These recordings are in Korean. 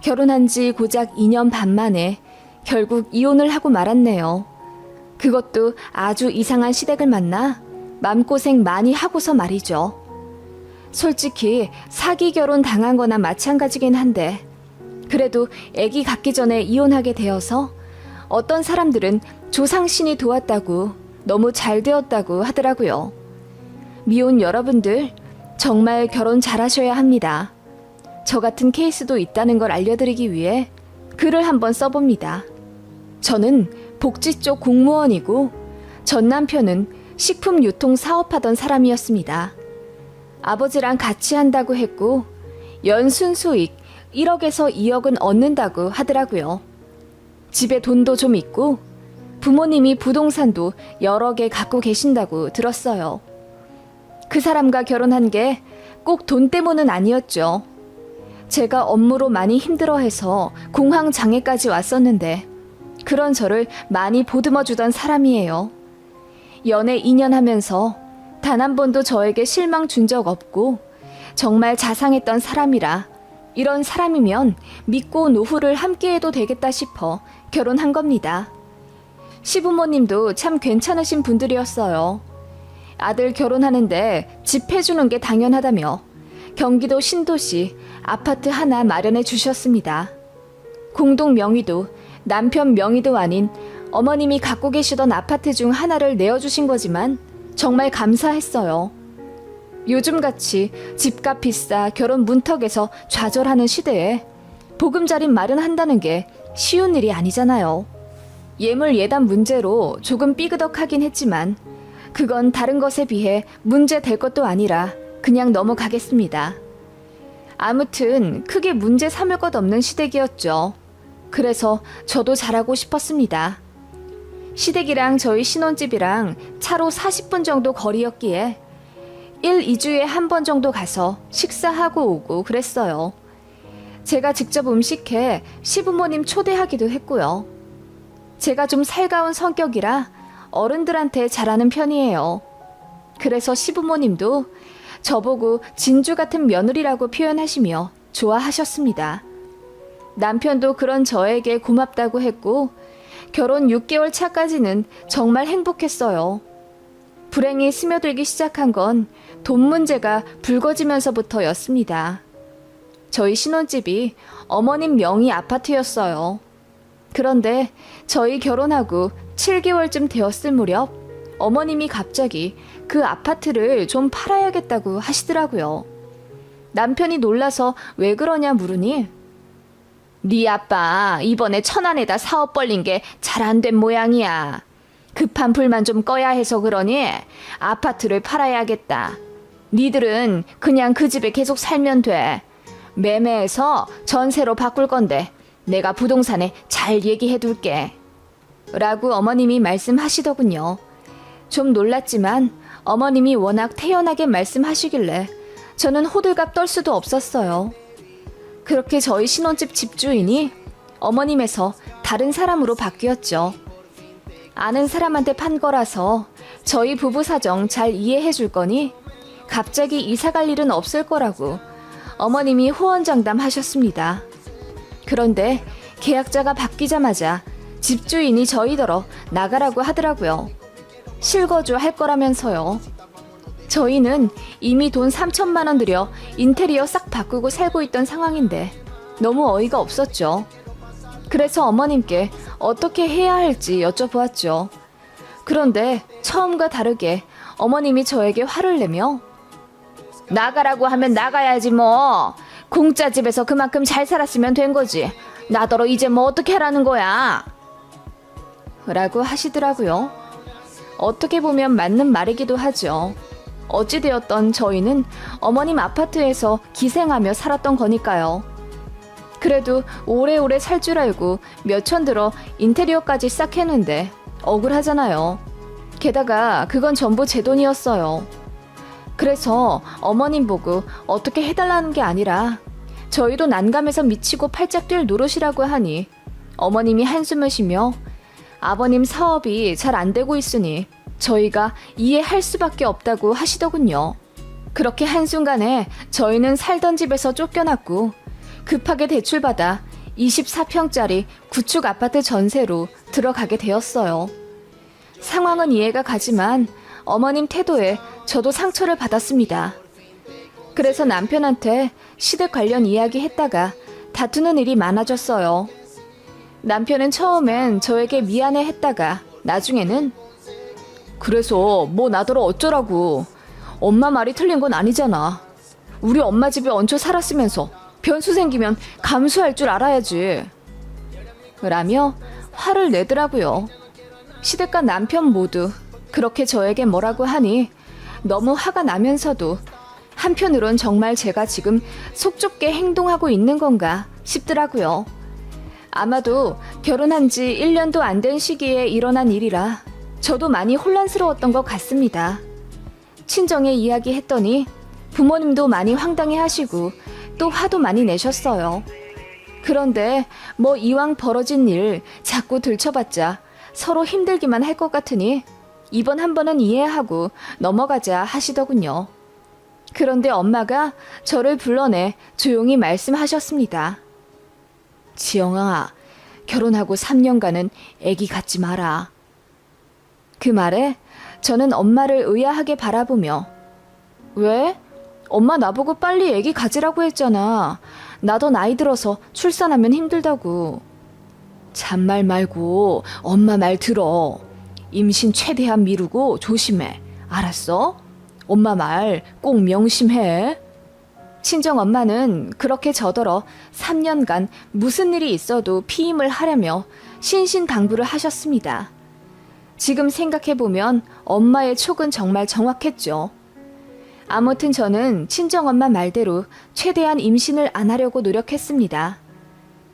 결혼한 지 고작 2년 반 만에 결국 이혼을 하고 말았네요. 그것도 아주 이상한 시댁을 만나 맘고생 많이 하고서 말이죠. 솔직히 사기 결혼 당한 거나 마찬가지긴 한데 그래도 아기 갖기 전에 이혼하게 되어서 어떤 사람들은 조상신이 도왔다고 너무 잘 되었다고 하더라고요. 미혼 여러분들 정말 결혼 잘하셔야 합니다. 저 같은 케이스도 있다는 걸 알려드리기 위해 글을 한번 써봅니다. 저는 복지 쪽 공무원이고 전 남편은 식품 유통 사업하던 사람이었습니다. 아버지랑 같이 한다고 했고 연순 수익 1억에서 2억은 얻는다고 하더라고요. 집에 돈도 좀 있고 부모님이 부동산도 여러 개 갖고 계신다고 들었어요. 그 사람과 결혼한 게 꼭 돈 때문은 아니었죠. 제가 업무로 많이 힘들어해서 공황장애까지 왔었는데 그런 저를 많이 보듬어주던 사람이에요. 연애 2년 하면서 단 한 번도 저에게 실망 준 적 없고 정말 자상했던 사람이라 이런 사람이면 믿고 노후를 함께해도 되겠다 싶어 결혼한 겁니다. 시부모님도 참 괜찮으신 분들이었어요. 아들 결혼하는데 집 해주는 게 당연하다며 경기도 신도시 아파트 하나 마련해 주셨습니다. 공동 명의도 남편 명의도 아닌 어머님이 갖고 계시던 아파트 중 하나를 내어주신 거지만 정말 감사했어요. 요즘같이 집값 비싸 결혼 문턱에서 좌절하는 시대에 보금자리 마련한다는 게 쉬운 일이 아니잖아요. 예물 예단 문제로 조금 삐그덕하긴 했지만 그건 다른 것에 비해 문제 될 것도 아니라 그냥 넘어가겠습니다. 아무튼 크게 문제 삼을 것 없는 시댁이었죠. 그래서 저도 잘하고 싶었습니다. 시댁이랑 저희 신혼집이랑 차로 40분 정도 거리였기에 1-2주에 한 번 정도 가서 식사하고 오고 그랬어요. 제가 직접 음식해 시부모님 초대하기도 했고요. 제가 좀 살가운 성격이라 어른들한테 잘하는 편이에요. 그래서 시부모님도 저보고 진주 같은 며느리라고 표현하시며 좋아하셨습니다. 남편도 그런 저에게 고맙다고 했고 결혼 6개월 차까지는 정말 행복했어요. 불행이 스며들기 시작한 건 돈 문제가 불거지면서부터였습니다. 저희 신혼집이 어머님 명의 아파트였어요. 그런데 저희 결혼하고 7개월쯤 되었을 무렵 어머님이 갑자기 그 아파트를 좀 팔아야겠다고 하시더라고요. 남편이 놀라서 왜 그러냐 물으니 네 아빠 이번에 천안에다 사업 벌린 게 잘 안 된 모양이야. 급한 불만 좀 꺼야 해서 그러니 아파트를 팔아야겠다. 니들은 그냥 그 집에 계속 살면 돼. 매매해서 전세로 바꿀 건데 내가 부동산에 잘 얘기해 둘게. 라고 어머님이 말씀하시더군요. 좀 놀랐지만 어머님이 워낙 태연하게 말씀하시길래 저는 호들갑 떨 수도 없었어요. 그렇게 저희 신혼집 집주인이 어머님에서 다른 사람으로 바뀌었죠. 아는 사람한테 판 거라서 저희 부부 사정 잘 이해해 줄 거니 갑자기 이사 갈 일은 없을 거라고 어머님이 호언장담 하셨습니다. 그런데 계약자가 바뀌자마자 집주인이 저희더러 나가라고 하더라고요. 실거주 할 거라면서요. 저희는 이미 돈 3천만 원 들여 인테리어 싹 바꾸고 살고 있던 상황인데 너무 어이가 없었죠. 그래서 어머님께 어떻게 해야 할지 여쭤보았죠. 그런데 처음과 다르게 어머님이 저에게 화를 내며 나가라고 하면 나가야지 뭐. 공짜 집에서 그만큼 잘 살았으면 된 거지. 나더러 이제 뭐 어떻게 하라는 거야. 라고 하시더라고요. 어떻게 보면 맞는 말이기도 하죠. 어찌되었던 저희는 어머님 아파트에서 기생하며 살았던 거니까요. 그래도 오래오래 살 줄 알고 몇 천 들어 인테리어까지 싹 했는데 억울하잖아요. 게다가 그건 전부 제 돈이었어요. 그래서 어머님 보고 어떻게 해달라는 게 아니라 저희도 난감해서 미치고 팔짝 뛸 노릇이라고 하니 어머님이 한숨을 쉬며 아버님 사업이 잘 안 되고 있으니 저희가 이해할 수밖에 없다고 하시더군요. 그렇게 한순간에 저희는 살던 집에서 쫓겨났고 급하게 대출받아 24평짜리 구축 아파트 전세로 들어가게 되었어요. 상황은 이해가 가지만 어머님 태도에 저도 상처를 받았습니다. 그래서 남편한테 시댁 관련 이야기 했다가 다투는 일이 많아졌어요. 남편은 처음엔 저에게 미안해 했다가 나중에는 그래서 뭐 나더러 어쩌라고. 엄마 말이 틀린 건 아니잖아. 우리 엄마 집에 얹혀 살았으면서 변수 생기면 감수할 줄 알아야지. 라며 화를 내더라고요. 시댁과 남편 모두 그렇게 저에게 뭐라고 하니 너무 화가 나면서도 한편으론 정말 제가 지금 속 좁게 행동하고 있는 건가 싶더라고요. 아마도 결혼한 지 1년도 안 된 시기에 일어난 일이라 저도 많이 혼란스러웠던 것 같습니다. 친정에 이야기했더니 부모님도 많이 황당해 하시고 또 화도 많이 내셨어요. 그런데 뭐 이왕 벌어진 일 자꾸 들춰봤자 서로 힘들기만 할 것 같으니 이번 한 번은 이해하고 넘어가자 하시더군요. 그런데 엄마가 저를 불러내 조용히 말씀하셨습니다. 지영아, 결혼하고 3년간은 애기 갖지 마라. 그 말에 저는 엄마를 의아하게 바라보며 왜? 엄마 나보고 빨리 애기 가지라고 했잖아. 나도 나이 들어서 출산하면 힘들다고. 잔말 말고 엄마 말 들어. 임신 최대한 미루고 조심해. 알았어? 엄마 말 꼭 명심해. 친정엄마는 그렇게 저더러 3년간 무슨 일이 있어도 피임을 하려며 신신당부를 하셨습니다. 지금 생각해보면 엄마의 촉은 정말 정확했죠. 아무튼 저는 친정엄마 말대로 최대한 임신을 안 하려고 노력했습니다.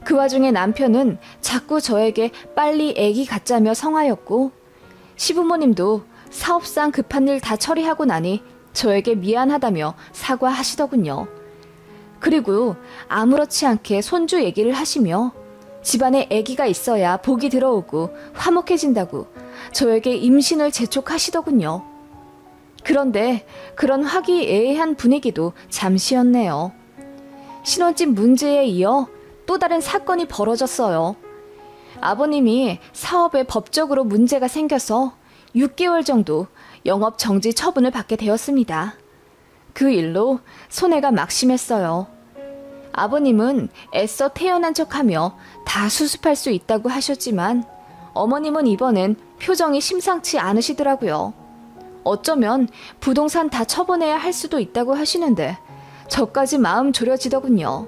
그 와중에 남편은 자꾸 저에게 빨리 애기 갖자며 성화였고 시부모님도 사업상 급한 일 다 처리하고 나니 저에게 미안하다며 사과하시더군요. 그리고 아무렇지 않게 손주 얘기를 하시며 집안에 아기가 있어야 복이 들어오고 화목해진다고 저에게 임신을 재촉하시더군요. 그런데 그런 화기애애한 분위기도 잠시였네요. 신혼집 문제에 이어 또 다른 사건이 벌어졌어요. 아버님이 사업에 법적으로 문제가 생겨서 6개월 정도 영업 정지 처분을 받게 되었습니다. 그 일로 손해가 막심했어요. 아버님은 애써 태어난 척하며 다 수습할 수 있다고 하셨지만 어머님은 이번엔 표정이 심상치 않으시더라고요. 어쩌면 부동산 다 처분해야 할 수도 있다고 하시는데 저까지 마음 졸여지더군요.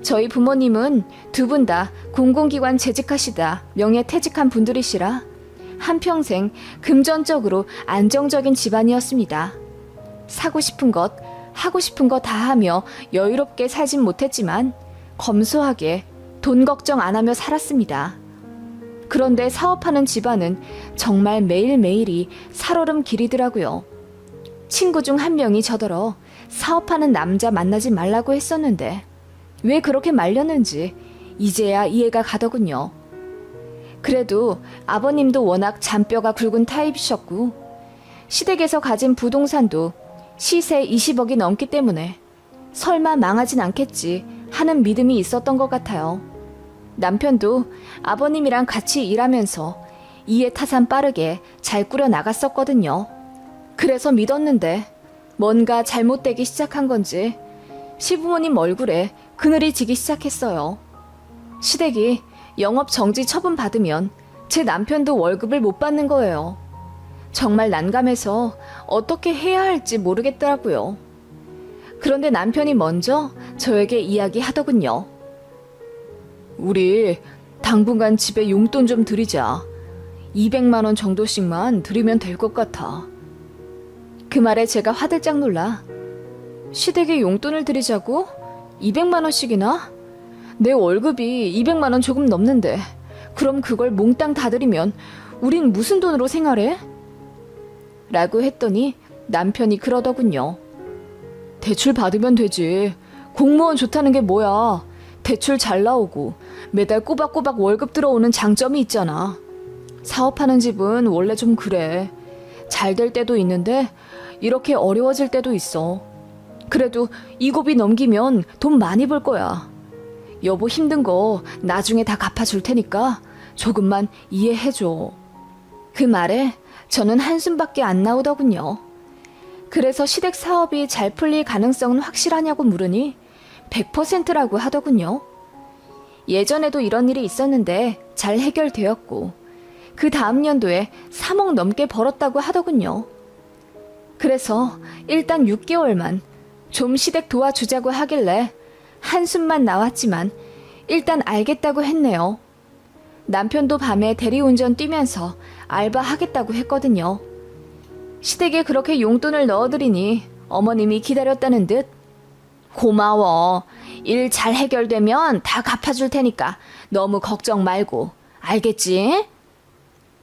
저희 부모님은 두 분 다 공공기관 재직하시다 명예퇴직한 분들이시라 한평생 금전적으로 안정적인 집안이었습니다. 사고 싶은 것, 하고 싶은 거 다 하며 여유롭게 살진 못했지만 검소하게 돈 걱정 안 하며 살았습니다. 그런데 사업하는 집안은 정말 매일매일이 살얼음 길이더라고요. 친구 중 한 명이 저더러 사업하는 남자 만나지 말라고 했었는데 왜 그렇게 말렸는지 이제야 이해가 가더군요. 그래도 아버님도 워낙 잔뼈가 굵은 타입이셨고 시댁에서 가진 부동산도 시세 20억이 넘기 때문에 설마 망하진 않겠지 하는 믿음이 있었던 것 같아요. 남편도 아버님이랑 같이 일하면서 이해타산 빠르게 잘 꾸려 나갔었거든요. 그래서 믿었는데 뭔가 잘못되기 시작한 건지 시부모님 얼굴에 그늘이 지기 시작했어요. 시댁이 영업 정지 처분 받으면 제 남편도 월급을 못 받는 거예요. 정말 난감해서 어떻게 해야 할지 모르겠더라고요. 그런데 남편이 먼저 저에게 이야기하더군요. 우리 당분간 집에 용돈 좀 드리자. 200만 원 정도씩만 드리면 될 것 같아. 그 말에 제가 화들짝 놀라 시댁에 용돈을 드리자고? 200만 원씩이나? 내 월급이 200만 원 조금 넘는데 그럼 그걸 몽땅 다 드리면 우린 무슨 돈으로 생활해? 라고 했더니 남편이 그러더군요. 대출 받으면 되지. 공무원 좋다는 게 뭐야. 대출 잘 나오고 매달 꼬박꼬박 월급 들어오는 장점이 있잖아. 사업하는 집은 원래 좀 그래. 잘 될 때도 있는데 이렇게 어려워질 때도 있어. 그래도 이 고비 넘기면 돈 많이 벌 거야. 여보 힘든 거 나중에 다 갚아줄 테니까 조금만 이해해줘. 그 말에 저는 한숨밖에 안 나오더군요. 그래서 시댁 사업이 잘 풀릴 가능성은 확실하냐고 물으니 100%라고 하더군요. 예전에도 이런 일이 있었는데 잘 해결되었고 그 다음 연도에 3억 넘게 벌었다고 하더군요. 그래서 일단 6개월만 좀 시댁 도와주자고 하길래 한숨만 나왔지만 일단 알겠다고 했네요. 남편도 밤에 대리운전 뛰면서 알바하겠다고 했거든요. 시댁에 그렇게 용돈을 넣어드리니 어머님이 기다렸다는 듯 고마워. 일 잘 해결되면 다 갚아줄 테니까 너무 걱정 말고 알겠지?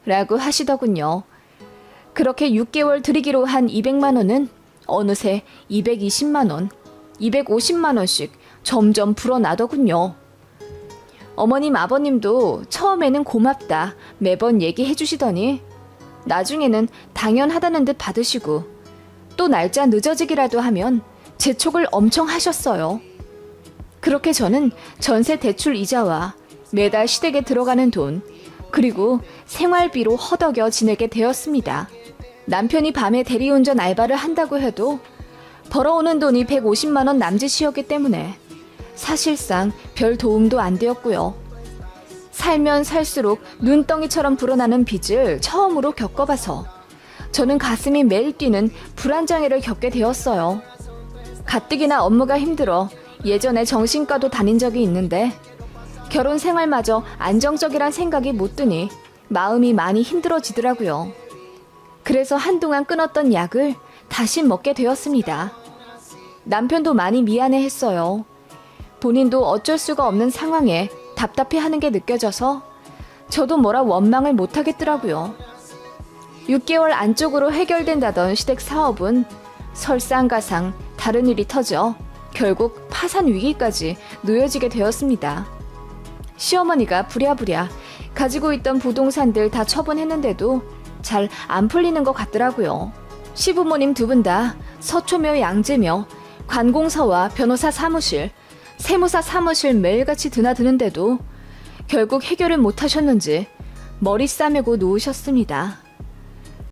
라고 하시더군요. 그렇게 6개월 드리기로 한 200만 원은 어느새 220만 원, 250만 원씩 점점 불어나더군요. 어머님 아버님도 처음에는 고맙다 매번 얘기해 주시더니 나중에는 당연하다는 듯 받으시고 또 날짜 늦어지기라도 하면 재촉을 엄청 하셨어요. 그렇게 저는 전세 대출 이자와 매달 시댁에 들어가는 돈 그리고 생활비로 허덕여 지내게 되었습니다. 남편이 밤에 대리운전 알바를 한다고 해도 벌어오는 돈이 150만 원 남짓이었기 때문에 사실상 별 도움도 안 되었고요. 살면 살수록 눈덩이처럼 불어나는 빚을 처음으로 겪어봐서 저는 가슴이 매일 뛰는 불안장애를 겪게 되었어요. 가뜩이나 업무가 힘들어 예전에 정신과도 다닌 적이 있는데 결혼 생활마저 안정적이란 생각이 못 드니 마음이 많이 힘들어지더라고요. 그래서 한동안 끊었던 약을 다시 먹게 되었습니다. 남편도 많이 미안해했어요. 본인도 어쩔 수가 없는 상황에 답답해하는 게 느껴져서 저도 뭐라 원망을 못하겠더라고요. 6개월 안쪽으로 해결된다던 시댁 사업은 설상가상 다른 일이 터져 결국 파산 위기까지 놓여지게 되었습니다. 시어머니가 부랴부랴 가지고 있던 부동산들 다 처분했는데도 잘 안 풀리는 것 같더라고요. 시부모님 두 분 다 서초며 양재며 관공서와 변호사 사무실, 세무사 사무실 매일같이 드나드는데도 결국 해결을 못하셨는지 머리 싸매고 누우셨습니다.